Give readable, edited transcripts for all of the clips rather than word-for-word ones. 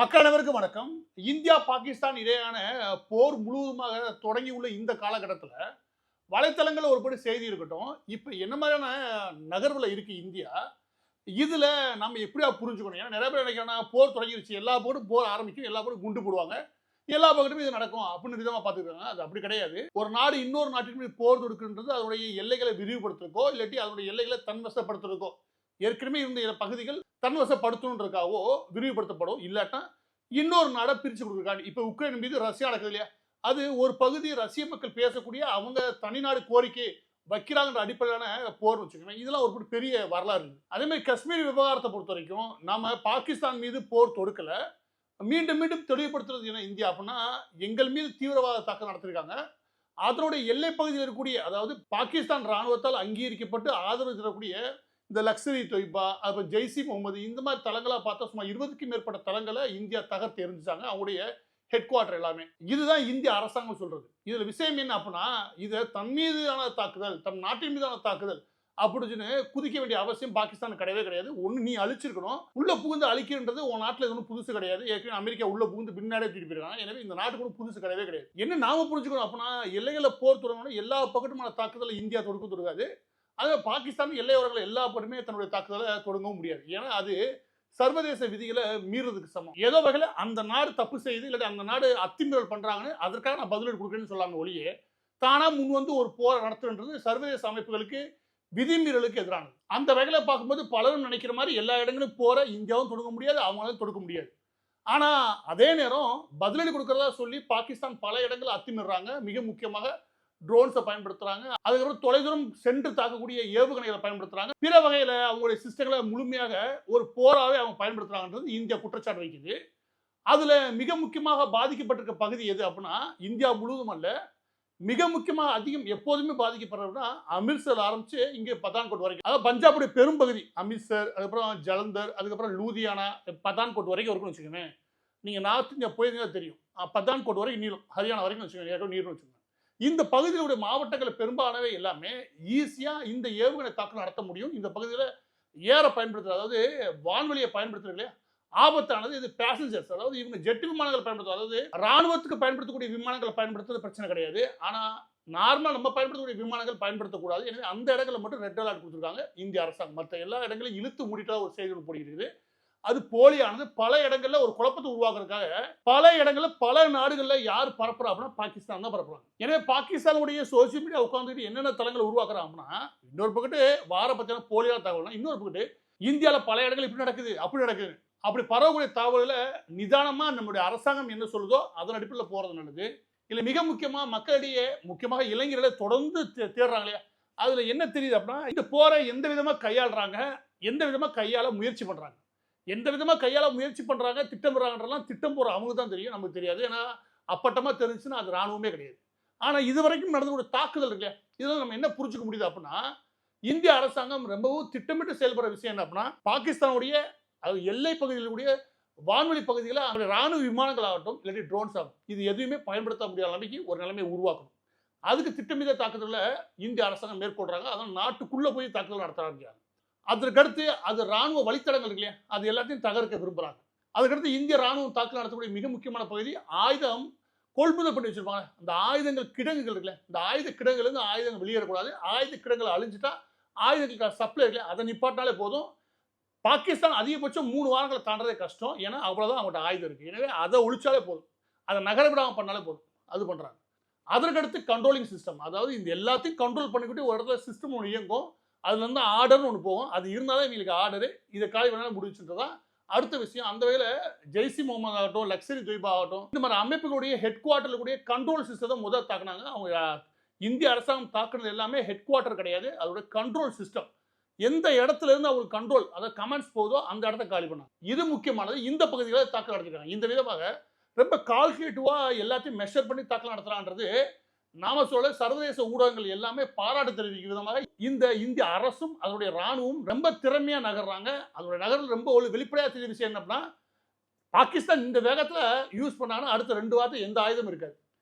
மக்கள் அனைவருக்கும் வணக்கம். இந்தியா, பாகிஸ்தான் இடையேயான போர் முழுவதுமாக தொடங்கியுள்ள இந்த காலகட்டத்தில, வலைத்தளங்கள்ல ஒருபடி செய்தி இருக்கட்டும். இப்ப என்ன மாதிரியான நகர்வுல இருக்கு இந்தியா? இதுல நம்ம எப்படியா புரிஞ்சுக்கணும்? ஏன்னா நெறைய பேர் நினைக்கிறாங்க, போர் தொடங்கிருச்சு. எல்லா போரும் போர் ஆரம்பிக்கும். எல்லா போரும் குண்டு போடுவாங்க. எல்லா பக்கத்துலயும் இது நடக்கும் அப்படின்னு விதமா பார்த்துருக்காங்க. அது அப்படி கிடையாது. ஒரு நாடு இன்னொரு நாட்டின் மீது போர் தொடுக்கின்றது அதனுடைய எல்லைகளை விரிவுபடுத்துறதுக்கோ, இல்லாட்டி அதனுடைய எல்லைகளை தன்வசப்படுத்துறதுக்கோ, ஏற்கனவே இருந்த பகுதிகள் தன்வசப்படுத்தணுன்றதுக்காகவோ விரிவுபடுத்தப்படும். இல்லாட்டா இன்னொரு நாட பிரிச்சு கொடுக்குறாங்க. இப்ப உக்ரைன் மீது ரஷ்யா நடக்குது இல்லையா? அது ஒரு பகுதி ரஷ்ய மக்கள் பேசக்கூடிய அவங்க தனிநாடு கோரிக்கை வைக்கிறாங்கன்ற அடிப்படையிலான போர்னு வச்சுக்கோங்களேன். இதெல்லாம் ஒரு பெரிய வரலாறு இருக்கு. அதே மாதிரி காஷ்மீர் விவகாரத்தை பொறுத்த வரைக்கும் நாம பாகிஸ்தான் மீது போர் தொடுக்கல. மீண்டும் மீண்டும் தெளிவுபடுத்துறது என்ன இந்தியா அப்படின்னா, எங்கள் மீது தீவிரவாத தாக்குதல் நடத்திருக்காங்க. அதனுடைய எல்லை பகுதியில் இருக்கக்கூடிய அதாவது பாகிஸ்தான் ராணுவத்தால் அங்கீகரிக்கப்பட்டு ஆதரவு தரக்கூடிய இந்த லக்ஸரி தொய்பா, அப்புறம் ஜெய்சி முகமது இந்த மாதிரி தளங்களா பார்த்தா சுமார் 20க்கும் மேற்பட்ட தளங்களை இந்தியா தகர்த்து எறிஞ்சாங்க. அவங்களுடைய ஹெட் குவார்டர் எல்லாமே. இதுதான் இந்திய அரசாங்கம் சொல்றது. இதுல விஷயம் என்ன அப்படின்னா, இதை தன் மீதான தாக்குதல், தன் நாட்டின் மீதான தாக்குதல் அப்படின்னு குதிக்க வேண்டிய அவசியம் பாகிஸ்தான் கிடையவே கிடையாது. ஒண்ணு நீ அழிச்சிருக்கணும். உள்ள புகுந்து அழிக்கின்றது உன் நாட்டுல ஒன்றும் புதுசு கிடையாது. ஏற்கனவே அமெரிக்கா உள்ள புகுந்து பின்னாடியே தூக்கிட்டு போயிருக்காங்க. எனவே இந்த நாட்டுக்கு ஒன்றும் புதுசு கிடையவே கிடையாது. என்ன நாம புரிஞ்சுக்கணும் அப்படின்னா, எல்லைகளை போர் தொடங்கணும். எல்லா பக்கத்துமான தாக்குதலை இந்தியா தொடுக்காது. அது பாகிஸ்தான் எல்லையோரங்கள் எல்லா பக்கமே தன்னுடைய தாக்குதலை தொடங்கவும் முடியாது. ஏன்னா அது சர்வதேச விதிகளை மீறதுக்கு சமம். ஏதோ வகையில் அந்த நாடு தப்பு செய்யுது, இல்லாட்டி அந்த நாடு அத்துமீறல் பண்றாங்கன்னு அதற்காக நான் பதிலடி கொடுக்குறேன்னு சொல்லாங்க ஒழிய, தானா முன் வந்து ஒரு போரை நடத்துன்றது சர்வதேச அமைப்புகளுக்கு விதிமீறலுக்கு எதிரானது. அந்த வகையில் பார்க்கும்போது பலரும் நினைக்கிற மாதிரி எல்லா இடங்களும் போற இந்தியாவும் தொடுக்க முடியாது, அவங்களாலும் தொடுக்க முடியாது. ஆனா அதே நேரம் பதிலடி கொடுக்கறதா சொல்லி பாகிஸ்தான் பல இடங்கள் அத்துமீறாங்க. மிக முக்கியமாக ட்ரோன்ஸை பயன்படுத்துறாங்க. அதுக்கப்புறம் தொலைதூரம் சென்று தாக்கக்கூடிய ஏவுகணைகளை பயன்படுத்துறாங்க. பிற வகையில அவங்களுடைய சிஸ்டங்களை முழுமையாக ஒரு போராவே அவங்க பயன்படுத்துறாங்கன்றது இந்தியா குற்றச்சாட்டு வைக்குது. அதுல மிக முக்கியமாக பாதிக்கப்பட்டிருக்க பகுதி எது அப்படின்னா, இந்தியா முழுவதும் அல்ல, மிக முக்கியமாக அதிகம் எப்போதுமே பாதிக்கப்படுறதுனா அமிர்த்சர் ஆரம்பிச்சு இங்கே பதான்கோட் வரைக்கும். அதாவது பஞ்சாபுடைய பெரும்பகுதி அமிர்த்சர், அதுக்கப்புறம் ஜலந்தர், அதுக்கப்புறம் லூதியானா, பதான்கோட் வரைக்கும் இருக்குன்னு வச்சுக்கோங்க. நீங்க நார்த் இந்தியா போயிருந்தீங்கன்னா தெரியும். பதான்கோட் வரைக்கும் நீளும், ஹரியானா வரைக்கும் வச்சுக்கோங்க, நீரும் வச்சுக்கோங்க. இந்த பகுதியிலுடைய மாவட்டங்கள் பெரும்பாலானவை எல்லாமே ஈஸியா இந்த ஏவுகணை தாக்குதல் நடத்த முடியும். இந்த பகுதியில் ஏற பயன்படுத்துறது, அதாவது வான்வெளியை பயன்படுத்துறது இல்லையா, ஆபத்தானது. இது பேசஞ்சர்ஸ், அதாவது இவங்க ஜெட் விமானங்கள் பயன்படுத்தும், அதாவது ராணுவத்துக்கு பயன்படுத்தக்கூடிய விமானங்களை பயன்படுத்துறது பிரச்சனை கிடையாது. ஆனா நார்மலா நம்ம பயன்படுத்தக்கூடிய விமானங்கள் பயன்படுத்தக்கூடாது. எனவே அந்த இடங்களில் மட்டும் ரெட் அலர்ட் கொடுத்துருக்காங்க இந்திய அரசாங்கம். மற்ற எல்லா இடங்களையும் இழுத்து மூடிட்டா ஒரு செய்தி போடுகிறது. அது போலியானது. பல இடங்கள்ல ஒரு குழப்பத்தை உருவாக்குறதுக்காக பல இடங்கள்ல பல நாடுகள்ல யார் பரப்புறா அப்படின்னா பாகிஸ்தான் தான் பரப்புறாங்க. எனவே பாகிஸ்தானுடைய சோசியல் மீடியா உட்காந்துட்டு என்னென்ன தளங்களை உருவாக்குறாங்க அப்படின்னா, இன்னொரு பக்கத்து வார பத்தின போலியான தகவல், இன்னொரு பக்கத்து இந்தியாவில் பல இடங்கள் இப்படி நடக்குது அப்படி நடக்குது. அப்படி பரவக்கூடிய தகவல்களை நிதானமா நம்முடைய அரசாங்கம் என்ன சொல்லுதோ அதன் அடிப்படையில் போறது நல்லது. இல்ல மிக முக்கியமா மக்களிடையே, முக்கியமாக இளைஞர்களை தொடர்ந்து தேடுறாங்க இல்லையா, அதுல என்ன தெரியுது அப்படின்னா, இந்த போரை எந்த விதமா கையாளுறாங்க, எந்த விதமா கையாள முயற்சி பண்றாங்க, எந்த விதமா கையாள முயற்சி பண்றாங்க, திட்டமிடுறாங்கன்றலாம் திட்டம் போற அவங்க தான் தெரியும், நமக்கு தெரியாது. ஏன்னா அப்பட்டமா தெரிஞ்சுன்னா அது ராணுவமே கிடையாது. ஆனா இதுவரைக்கும் நடந்த ஒரு தாக்குதல் இருக்கு இல்லையா, இதெல்லாம் நம்ம என்ன புரிஞ்சுக்க முடியுது அப்படின்னா, இந்திய அரசாங்கம் ரொம்பவும் திட்டமிட்டு செயல்படுற விஷயம் என்ன அப்படின்னா, பாகிஸ்தானுடைய எல்லை பகுதியில் கூடிய வான்வெளி பகுதிகளில் ராணுவ விமானங்கள் ஆகட்டும், இல்லாட்டி ட்ரோன்ஸ் ஆகும், இது எதுவுமே பயன்படுத்த முடியாத நிலைமைக்கு ஒரு நிலைமை உருவாக்கணும். அதுக்கு திட்டமிட்ட தாக்குதலை இந்திய அரசாங்கம் மேற்கொள்றாங்க. அதனால நாட்டுக்குள்ள போய் தாக்குதல் நடத்த ஆரம்பிக்கிறாங்க. அதற்கடுத்து அது ராணுவ வழித்தடங்கள் இருக்கு இல்லையா, அது எல்லாத்தையும் தகர்க்க விரும்புறாங்க. அதுக்கடுத்து இந்திய ராணுவம் தாக்குதல் நடத்தக்கூடிய மிக முக்கியமான பகுதி ஆயுதம் கொள்முதல் பண்ணி வச்சிருப்பாங்க. அந்த ஆயுதங்கள் கிடங்குகள் இருக்குல்ல, இந்த ஆயுத கிடங்குல இருந்து ஆயுதங்கள் வெளியேறக்கூடாது. ஆயுத கிடங்குகள் அழிஞ்சிட்டா ஆயுதங்களுக்கு சப்ளை இருக்குல்ல, அதை நிப்பாட்டினாலே போதும். பாகிஸ்தான் அதிகபட்சம் 3 வாரங்களை தாண்டதே கஷ்டம். ஏன்னா அவ்வளவுதான் அவங்கள்ட்ட ஆயுதம் இருக்கு. எனவே அதை ஒழிச்சாலே போதும், அதை நகர விடாம பண்ணாலே போதும். அது பண்றாங்க. அதற்கடுத்து கண்ட்ரோலிங் சிஸ்டம், அதாவது இந்த எல்லாத்தையும் கண்ட்ரோல் பண்ணிக்கிட்டு ஒரு இடத்துல சிஸ்டம் ஒன்று இயங்கும். அதுல இருந்து ஆர்டர்னு ஒன்று போகும். அது இருந்தாலும் இவங்களுக்கு ஆர்டரு, இதை காலி வேணாலும் முடிச்சுன்றதான் அடுத்த விஷயம். அந்த வகையில் ஜெய்சி முகமது ஆகட்டும், லக்ஸரி தொய்பா ஆகட்டும், இந்த மாதிரி அமைப்புகளுடைய ஹெட் குவார்ட்டர்ல கூடிய கண்ட்ரோல் சிஸ்டத்தை முதல் தாக்குனாங்க. அவங்க இந்திய அரசாங்கம் தாக்குனது எல்லாமே ஹெட் குவார்ட்டர் கிடையாது, அதோட கண்ட்ரோல் சிஸ்டம். எந்த இடத்துல இருந்து அவங்களுக்கு கண்ட்ரோல், அதாவது கமெண்ட்ஸ் போதோ அந்த இடத்த காலி பண்ணாங்க. இது முக்கியமானது. இந்த பகுதிகளை தாக்கல் நடத்திருக்காங்க. இந்த விதமாக ரொம்ப கால்குலேட்டிவா எல்லாத்தையும் மெஷர் பண்ணி தாக்கல் நடத்துறான்றது நாம சொல்ல சர்வதேச ஊடகங்கள் எல்லாமே பாராட்டு தெரிவிக்கும் விதமாக இந்த இந்திய அரசும் அதனுடைய ராணுவம் ரொம்ப திறமையா நகர்றாங்க. அதோட நகரில் ரொம்ப ஒரு வெளிப்படையா தெரிய விஷயம் என்ன அப்படின்னா, பாகிஸ்தான் இந்த வேகத்துல யூஸ் பண்ணாங்கன்னா அடுத்த 2 வாரத்துக்கு எந்த ஆயுதம் இருக்காது.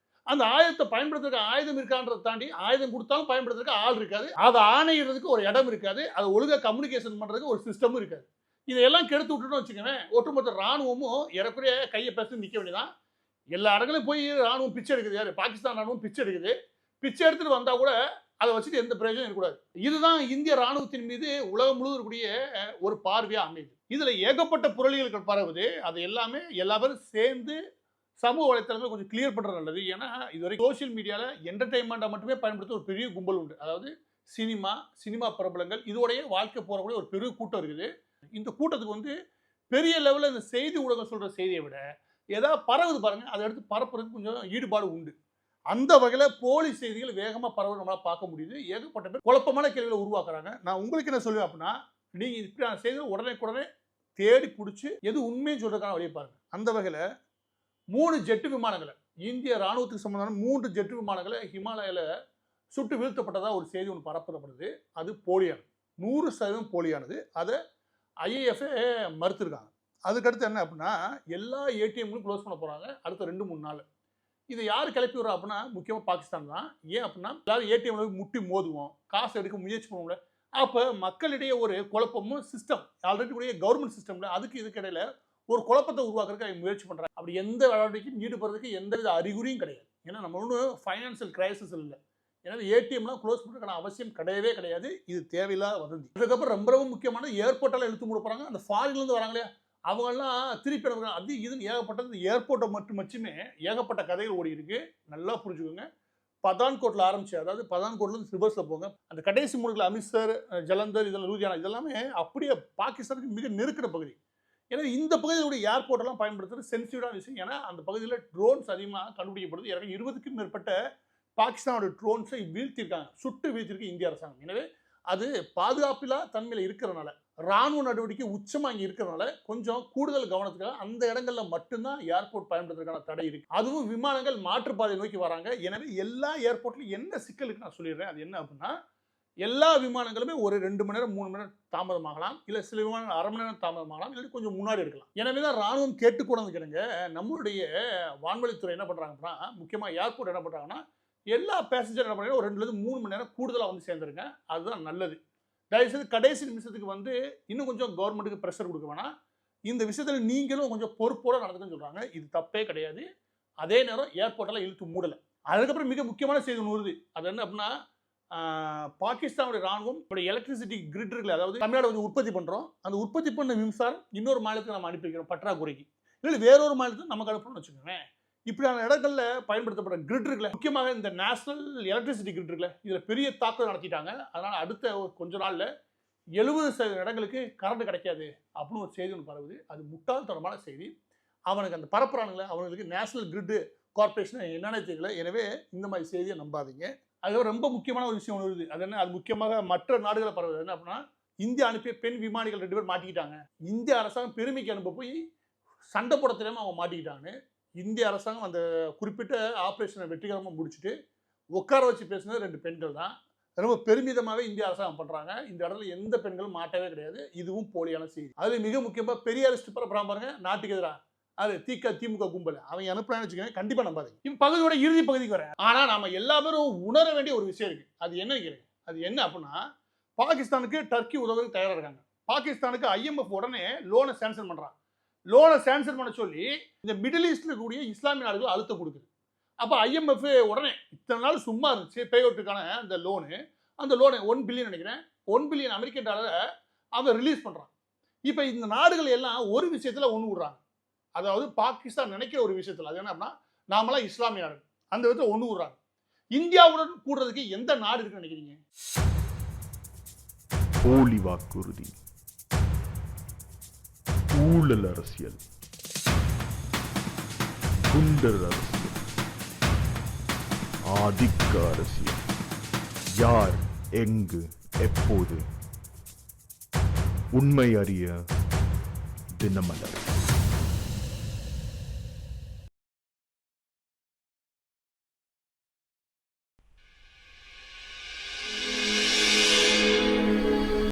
அந்த ஆயுதத்தை பயன்படுத்துறதுக்கு ஆயுதம் இருக்கான்றதை தாண்டி ஆயுதம் கொடுத்தாலும் பயன்படுத்துறதுக்கு ஆள் இருக்காது. அதை ஆணையிடுறதுக்கு ஒரு இடம் இருக்காது. அது ஒழுங்கா கம்யூனிகேஷன் பண்றதுக்கு ஒரு சிஸ்டமும் இருக்காது. இதையெல்லாம் கெடுத்து விட்டுட்டோம் வச்சுக்கோங்க, ஒட்டுமொத்த ராணுவமும் ஏறக்குறைய கையை பேசி நிற்க வேண்டியதான். எல்லா இடங்களையும் போய் ராணுவம் பிச்சை எடுக்குது. யாரு? பாகிஸ்தான் ராணுவம் பிச்சை எடுக்குது. பிச்சை எடுத்துட்டு வந்தா கூட அதை வச்சுட்டு எந்த பிரயோஜனம் இருக்கக்கூடாது. இதுதான் இந்திய ராணுவத்தின் மீது உலகம் முழுவதும் இருக்கக்கூடிய ஒரு பார்வையா அமையுது. இதுல ஏகப்பட்ட புரளிகள் பரவுது. அது எல்லாமே எல்லா பேரும் சேர்ந்து சமூக வலைத்தளங்கள் கொஞ்சம் கிளியர் பண்றது நல்லது. ஏன்னா இதுவரைக்கும் சோசியல் மீடியால என்டர்டைன்மெண்ட்டை மட்டுமே பயன்படுத்த ஒரு பெரிய கும்பல் உண்டு. அதாவது சினிமா பிரபலங்கள் இதோடைய வாழ்க்கை போறக்கூடிய ஒரு பெரிய கூட்டம் இருக்குது. இந்த கூட்டத்துக்கு வந்து பெரிய லெவலில் இந்த செய்தி ஊடகம் சொல்ற செய்தியை விட ஏதாவது பரவுது பாருங்க, அதை எடுத்து பரப்புறதுக்கு கொஞ்சம் ஈடுபாடு உண்டு. அந்த வகையில் போலி செய்திகள் வேகமாக பரவ நம்மளால் பார்க்க முடியுது. ஏகப்பட்ட பேர் குழப்பமான கேள்விகளை உருவாக்குறாங்க. நான் உங்களுக்கு என்ன சொல்லுவேன் அப்படின்னா, நீங்கள் இப்படியான செய்திகள் உடனே தேடி பிடிச்சி எது உண்மைன்னு சொல்றதுக்கான வழியை பாருங்க. அந்த வகையில் 3 ஜெட்டு விமானங்களை, இந்திய ராணுவத்துக்கு சம்பந்தமான 3 ஜெட்டு விமானங்களை ஹிமாலயாவில் சுட்டு வீழ்த்தப்பட்டதாக ஒரு செய்தி ஒன்று பரப்பப்படுது. அது போலியானது, 100% போலியானது. அதை IAF மறுத்திருக்காங்க. அதுக்கடுத்து என்ன அப்படின்னா, எல்லா ஏடிஎம்களும் க்ளோஸ் பண்ண போகிறாங்க அடுத்த 2-3 நாள். இதை யார் கிளப்பி விடுறா அப்படின்னா முக்கியமாக பாகிஸ்தான் தான். ஏன் அப்படின்னா எல்லாரும் ஏடிஎம்ல முட்டி மோதுவோம், காசு எடுக்க முயற்சி பண்ணுவோம்ல. அப்போ மக்களிடையே ஒரு குழப்பமும் சிஸ்டம் ஆல்ரெடி கூடிய கவர்மெண்ட் சிஸ்டம்ல அதுக்கு இதுக்கு இடையில ஒரு குழப்பத்தை உருவாக்குறதுக்கு அவங்க முயற்சி பண்ணுறாங்க. அப்படி எந்த நடவடிக்கையும் ஈடுபடுறதுக்கு எந்த வித அறிகுறியும் கிடையாது. ஏன்னா நம்ம ஒன்றும் ஃபைனான்சியல் கிரைசிஸ் இல்லை. ஏன்னா ஏடிஎம்லாம் க்ளோஸ் பண்ணுறதுக்கான அவசியம் கிடையவே கிடையாது. இது தேவையில்லாத வதந்தி. அதுக்கப்புறம் ரொம்ப ரொம்ப முக்கியமான ஏர்போர்ட்டெல்லாம் இழுத்து மூட போகிறாங்க. அந்த ஃபாரின்லேருந்து வராங்களே அவங்கெல்லாம் திருப்பி அனுப்புறாங்க. அது இதுன்னு ஏகப்பட்டது. ஏர்போர்ட்டை மட்டுமே ஏகப்பட்ட கதைகள் ஓடி இருக்கு. நல்லா புரிஞ்சுக்கோங்க. பதான்கோட்டில் ஆரம்பிச்சு, அதாவது பதான்கோட்லேருந்து ரிவர்ஸில் போங்க, அந்த கடைசி மூணுகள் அமிர்த்சர், ஜலந்தர், இதெல்லாம் லூதியானா, இதெல்லாமே அப்படியே பாகிஸ்தானுக்கு மிக நெருக்கிற பகுதி. ஏன்னா இந்த பகுதியிலுடைய ஏர்போர்ட்டெல்லாம் பயன்படுத்துறது சென்சிட்டிவான விஷயம். ஏன்னா அந்த பகுதியில் ட்ரோன்ஸ் அதிகமாக கண்டுபிடிக்கப்படுது. எனக்கு 20க்கும் மேற்பட்ட பாகிஸ்தானோட ட்ரோன்ஸை வீழ்த்திருக்காங்க, சுட்டு வீழ்த்திருக்கு இந்திய அரசாங்கம். எனவே அது பாதுகாப்பில்லா தன்மையில் இருக்கிறதுனால, ராணுவ நடவடிக்கை உச்சமாக இங்கே இருக்கிறதுனால கொஞ்சம் கூடுதல் கவனத்துக்காக அந்த இடங்கள்ல மட்டும்தான் ஏர்போர்ட் பயன்படுத்துறதுக்கான தடை இருக்கு. அதுவும் விமானங்கள் மாற்றுப்பாதை நோக்கி வராங்க. எனவே எல்லா ஏர்போர்ட்லையும் என்ன சிக்கல் இருக்கு நான் சொல்லிடுறேன். அது என்ன அப்படின்னா, எல்லா விமானங்களுமே ஒரு 2 மணி நேரம் 3 மணி நேரம் தாமதமாகலாம், இல்லை சில விமானங்கள் 1/2 மணி நேரம் தாமதமாகலாம், இல்லை கொஞ்சம் முன்னாடி எடுக்கலாம். எனவே தான் ராணுவம் கேட்டுக்கூடாது கேளுங்க. நம்மளுடைய வான்வழித்துறை என்ன பண்றாங்க அப்படின்னா, முக்கியமாக ஏர்போர்ட் என்ன பண்றாங்கன்னா, எல்லா பேசஞ்சர் என்ன பண்ணுறாங்க, ஒரு 2லேருந்து 3 மணி நேரம் கூடுதலாக வந்து சேர்ந்துருங்க. அதுதான் நல்லது. தயவுசெய்து கடைசி நிமிஷத்துக்கு வந்து இன்னும் கொஞ்சம் கவர்மெண்ட்டுக்கு ப்ரெஷர் கொடுக்க வேணாம். இந்த விஷயத்தில் நீங்களும் கொஞ்சம் பொறுப்போடு நடந்துக்குன்னு சொல்கிறாங்க. இது தப்பே கிடையாது. அதே நேரம் ஏர்போர்ட்டெல்லாம் இழுத்து மூடலை. அதுக்கப்புறம் மிக முக்கியமான செய்தி ஒன்று வருது. அது என்ன அப்படின்னா, பாகிஸ்தானுடைய ராணுவம் எலக்ட்ரிசிட்டி கிரிட் இருக்குல்ல, அதாவது தமிழ்நாடு வந்து உற்பத்தி பண்ணுறோம், அந்த உற்பத்தி பண்ண மின்சாரம் இன்னொரு மாநிலத்துக்கு நம்ம அனுப்பி வைக்கிறோம் பற்றாக்குறைக்கு, இல்லை வேறொரு மாநிலத்துக்கு நமக்கு அனுப்பணும்னு வச்சுக்கோங்க. இப்படியான இடங்கள்ல பயன்படுத்தப்பட்ட கிரிட் இருக்குல்ல, முக்கியமாக இந்த நேஷனல் எலக்ட்ரிசிட்டி கிரிட் இருக்குல்ல, இதில் பெரிய தாக்குதல் நடத்திட்டாங்க. அதனால் அடுத்த கொஞ்ச நாளில் 70% இடங்களுக்கு கரண்ட் கிடைக்காது அப்படின்னு ஒரு செய்தி ஒன்று பரவுது. அது முட்டாள்தனமான செய்தி. அவனுக்கு அந்த பரப்புறானுங்களே, அவங்களுக்கு நேஷனல் கிரிட் கார்பரேஷன் என்னென்ன தெரியல. எனவே இந்த மாதிரி செய்தியை நம்பாதீங்க. அது ரொம்ப முக்கியமான ஒரு விஷயம் ஒன்று வருது. அது என்ன, அது முக்கியமாக மற்ற நாடுகளை பரவுது. என்ன அப்படின்னா, இந்தியா அனுப்பிய பெண் விமானிகள் 2 பேர் மாட்டிக்கிட்டாங்க. இந்திய அரசாங்கம் பெருமைக்கு அனுப்ப போய் சண்டை போட தெரியாமல் அவங்க மாட்டிக்கிட்டாங்க. இந்திய அரசாங்கம் அந்த குறிப்பிட்ட ஆப்ரேஷனை வெற்றிகரமாக முடிச்சுட்டு உட்கார வச்சு பேசுனது 2 பெண்கள் தான். ரொம்ப பெருமிதமாகவே இந்திய அரசாங்கம் பண்ணுறாங்க. இந்த இடத்துல எந்த பெண்களும் மாட்டவே கிடையாது. இதுவும் போலியான செய்தி. அது மிக முக்கியமாக பெரியாரிஸ்ட் பரப்புறான் பாருங்க, நாட்டுக்கு எதிராக. அது திமுக கும்பல் அவங்க அனுப்புறான்னு வச்சுக்கோங்க, கண்டிப்பாக நம்பாதீங்க. இப்போ பகுதியோட இறுதி பகுதிக்கு வரேன். ஆனால் நாம எல்லா பேரும் உணர வேண்டிய ஒரு விஷயம் இருக்கு. அது என்ன கேளுங்க. அது என்ன அப்படின்னா, பாகிஸ்தானுக்கு டர்க்கி உதவுறதுக்கு தயாராக இருக்காங்க. பாகிஸ்தானுக்கு IMF உடனே லோனை சாங்ஷன் பண்ணுறாங்க. லோனை சாங்ஷன் பண்ண சொல்லி இந்த மிடில் ஈஸ்ட்ல இருக்கக்கூடிய இஸ்லாமிய நாடுகள் அழுத்தம் கொடுக்குது. அப்போ IMF உடனே இத்தனை நாள் சும்மா இருந்துச்சு பே அவுட்டுக்கான அந்த லோனு, அந்த லோனை 1 பில்லியன் நினைக்கிறேன், 1 பில்லியன் அமெரிக்கன் டாலரை அவங்க ரிலீஸ் பண்ணுறாங்க. இப்போ இந்த நாடுகள் எல்லாம் ஒரு விஷயத்தில் ஒன்று விடுறாங்க. அதாவது பாகிஸ்தான் நினைக்கிற ஒரு விஷயத்தில், அது என்ன அப்படின்னா, நாமெல்லாம் இஸ்லாமிய நாடு, அந்த விதத்தில் ஒன்று விடுறாங்க. இந்தியாவுடன் கூடுறதுக்கு எந்த நாடு இருக்குன்னு நினைக்கிறீங்க? போலி வாக்குறுதி, ஊழல் அரசியல், குண்டர் அரசியல், ஆதிக்க அரசியல், யார் எங்கு எப்போது, உண்மை அறிய தினமலர்.